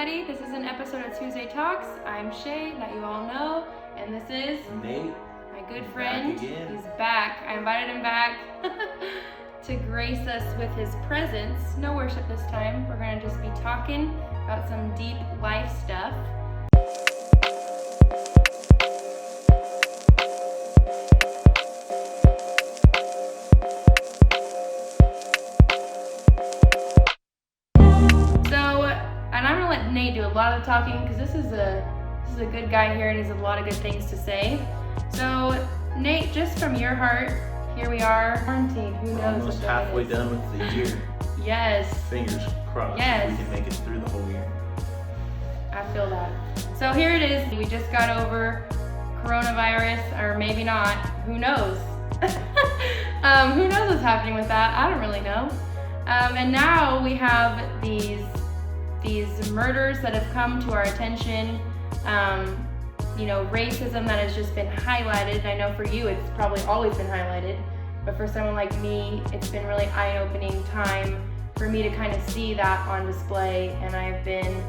everybody. This is an episode of Tuesday Talks. I'm Shay, that you all know, and this is Nate, my good friend. Back again. He's back. I invited him back to grace us with his presence. No worship this time. We're going to just be talking about some deep life stuff. Nate do a lot of the talking because this is a good guy here and he has a lot of good things to say. So Nate, just from your heart, here we are, quarantine. Who knows? Almost halfway done with the year. Yes. Fingers crossed. Yes. We can make it through the whole year. I feel that. So here it is. We just got over coronavirus, or maybe not. Who knows? Who knows what's happening with that? I don't really know. And now we have these murders that have come to our attention, racism that has just been highlighted. I know for you it's probably always been highlighted, but for someone like me, it's been really eye-opening time for me to kind of see that on display, and I've been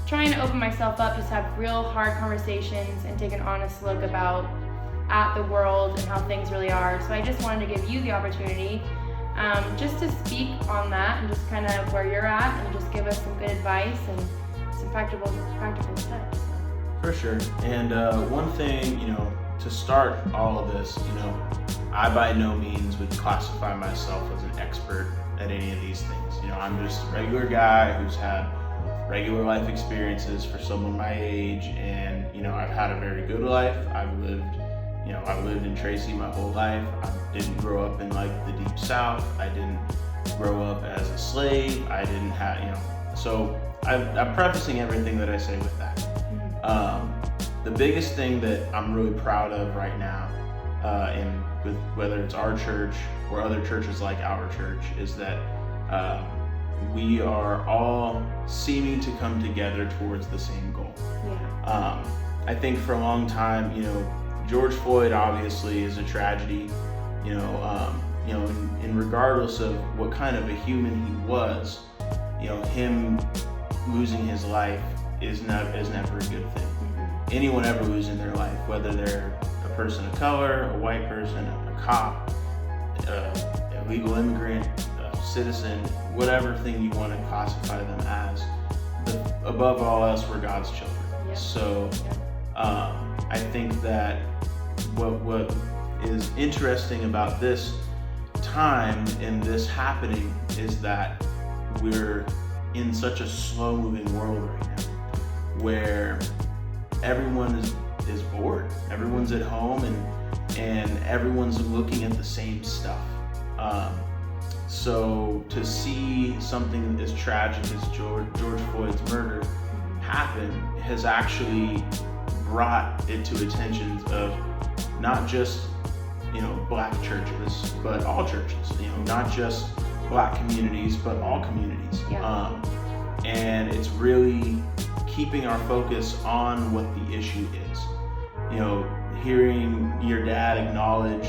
trying to open myself up, just have real hard conversations and take an honest look at the world and how things really are. So I just wanted to give you the opportunity just to speak on that and just kind of where you're at and just give us some good advice and some practical steps. For sure. And one thing, to start all of this, I by no means would classify myself as an expert at any of these things. I'm just a regular guy who's had regular life experiences for someone my age, and I've had a very good life. I've lived in Tracy my whole life. I didn't grow up in the deep South. I didn't grow up as a slave. I didn't have, so I'm prefacing everything that I say with that. The biggest thing that I'm really proud of right now, and with whether it's our church or other churches like our church, is that we are all seeming to come together towards the same goal. Yeah. I think for a long time, George Floyd obviously is a tragedy, and regardless of what kind of a human he was, him losing his life is never a good thing. Anyone ever losing their life, whether they're a person of color, a white person, a cop, a legal immigrant, a citizen, whatever thing you want to classify them as, above all else, we're God's children. Yeah. So I think that what is interesting about this time and this happening is that we're in such a slow-moving world right now, where everyone is bored. Everyone's at home and everyone's looking at the same stuff. So to see something as tragic as George Floyd's murder happen has actually brought it to attention of not just black churches, but all churches. Not just black communities, but all communities. Yeah. And it's really keeping our focus on what the issue is. Hearing your dad acknowledge,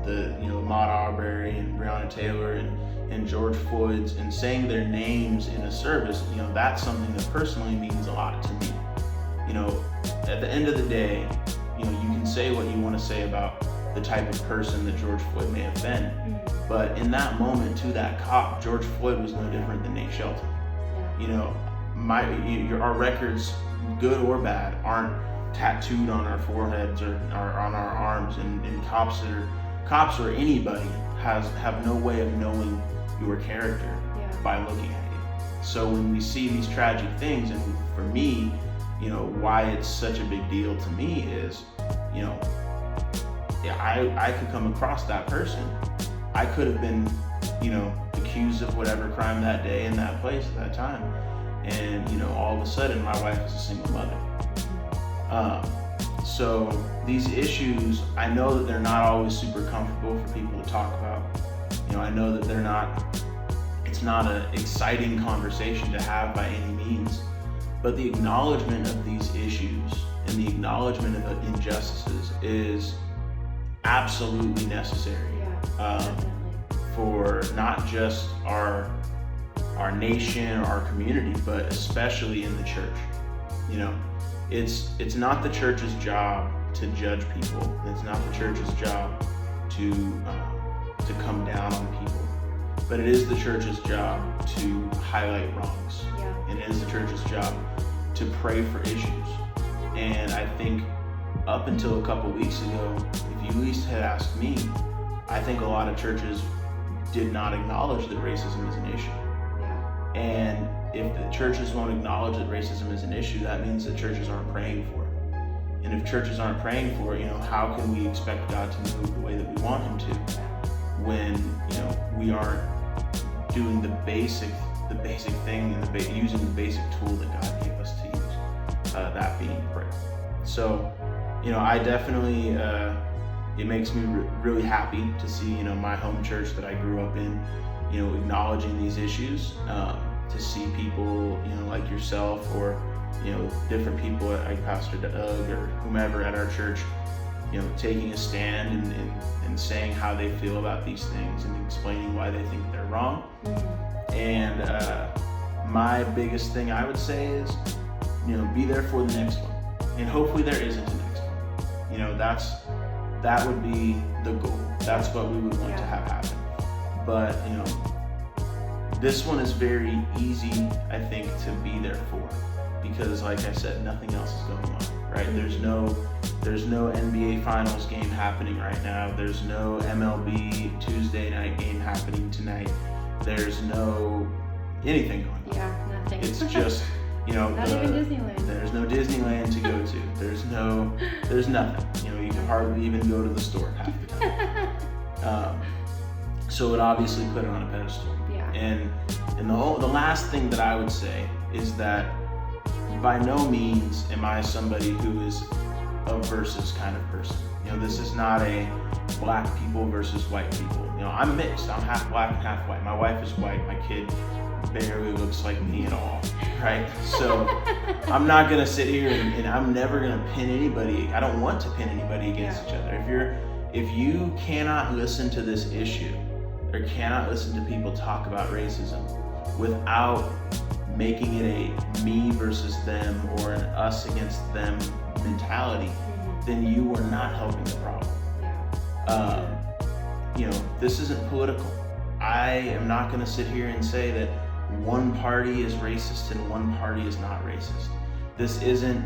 the Ahmaud Arbery and Breonna Taylor and George Floyd's, and saying their names in a service, that's something that personally means a lot to me. At the end of the day, you can say what you want to say about the type of person that George Floyd may have been, but in that moment, to that cop, George Floyd was no different than Nate Shelton. Our records, good or bad, aren't tattooed on our foreheads or on our arms, and cops or anybody have no way of knowing your character by looking at you. So when we see these tragic things, and for me, why it's such a big deal to me is, I could come across that person. I could have been, accused of whatever crime that day in that place at that time. And, all of a sudden my wife is a single mother. So these issues, I know that they're not always super comfortable for people to talk about. I know that it's not an exciting conversation to have by any means, but the acknowledgement of these issues and the acknowledgement of injustices is absolutely necessary. Yeah, for not just our our nation, our community, but especially in the church. You know, it's not the church's job to judge people. It's not the church's job to come down on people, but it is the church's job to highlight wrongs. Yeah. And it is the church's job to pray for issues. And I think up until a couple weeks ago, if you at least had asked me, I think a lot of churches did not acknowledge that racism is an issue. Yeah. And if the churches won't acknowledge that racism is an issue, that means that churches aren't praying for it. And if churches aren't praying for it, you know, how can we expect God to move the way that we want him to when, you know, we aren't doing the basic thing and using the basic tool that God gave us to use, that being prayer. So, you know, I definitely, it makes me really happy to see, you know, my home church that I grew up in, you know, acknowledging these issues, to see people, you know, like yourself or, you know, different people like Pastor Doug or whomever at our church, you know, taking a stand and saying how they feel about these things and explaining why they think they're wrong. And my biggest thing I would say is, you know, be there for the next one. And hopefully there isn't a next one. You know, that would be the goal. That's what we would want to have happen. But, you know, this one is very easy, I think, to be there for, because like I said, nothing else is going on, right? There's no NBA Finals game happening right now. There's no MLB Tuesday night game happening tonight. There's no anything going on. Yeah, nothing. It's just, you know, not even Disneyland. There's no Disneyland to go to. There's nothing. You know, you can hardly even go to the store half the time. So it obviously put it on a pedestal. Yeah. And the last thing that I would say is that by no means am I somebody who is a versus kind of person. You know, this is not a black people versus white people. You know, I'm mixed. I'm half black and half white. My wife is white. My kid barely looks like me at all, right? So I'm not gonna sit here and I'm never gonna pin anybody. I don't want to pin anybody against each other. If you cannot listen to this issue or cannot listen to people talk about racism without making it a me versus them or an us against them mentality, then you are not helping the problem. You know, this isn't political. I am not going to sit here and say that one party is racist and one party is not racist. This isn't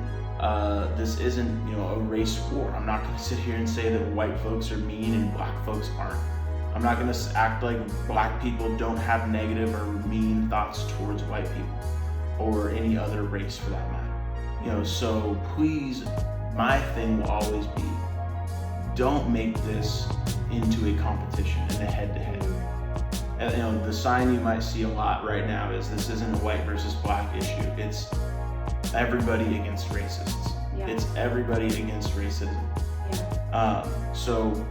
you know, a race war. I'm not going to sit here and say that white folks are mean and black folks aren't. I'm not going to act like black people don't have negative or mean thoughts towards white people or any other race for that matter. You know, so please, my thing will always be, don't make this into a competition and a head-to-head. And, you know, the sign you might see a lot right now is this isn't a white versus black issue. It's everybody against racists. Yeah. It's everybody against racism. Yeah. So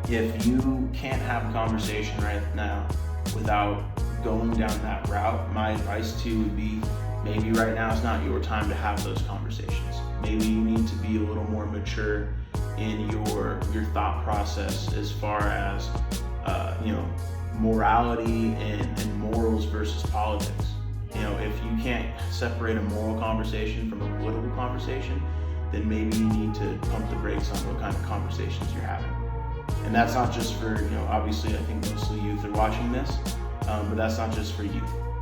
if you can't have a conversation right now without going down that route, my advice to you would be, maybe right now is not your time to have those conversations. Maybe you need to be a little more mature in your thought process as far as you know, morality and morals versus politics. You know, if you can't separate a moral conversation from a political conversation, then maybe you need to pump the brakes on what kind of conversations you're having. And that's not just for, you know, obviously I think mostly youth are watching this, but that's not just for youth.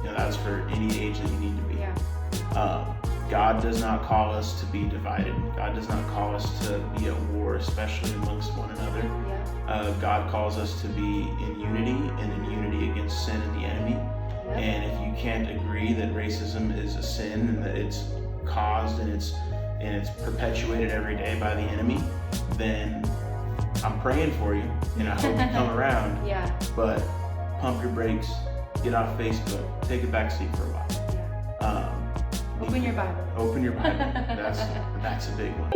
You know, that's for any age that you need to be. Yeah. God does not call us to be divided. God does not call us to be at war, especially amongst one another. Yeah. God calls us to be in unity and in unity against sin and the enemy. Yeah. And if you can't agree that racism is a sin and that it's caused and it's perpetuated every day by the enemy, then I'm praying for you and I hope you come around. Yeah. But pump your brakes, get off Facebook, take a back seat for a while. Open your Bible. Open your Bible. That's a big one.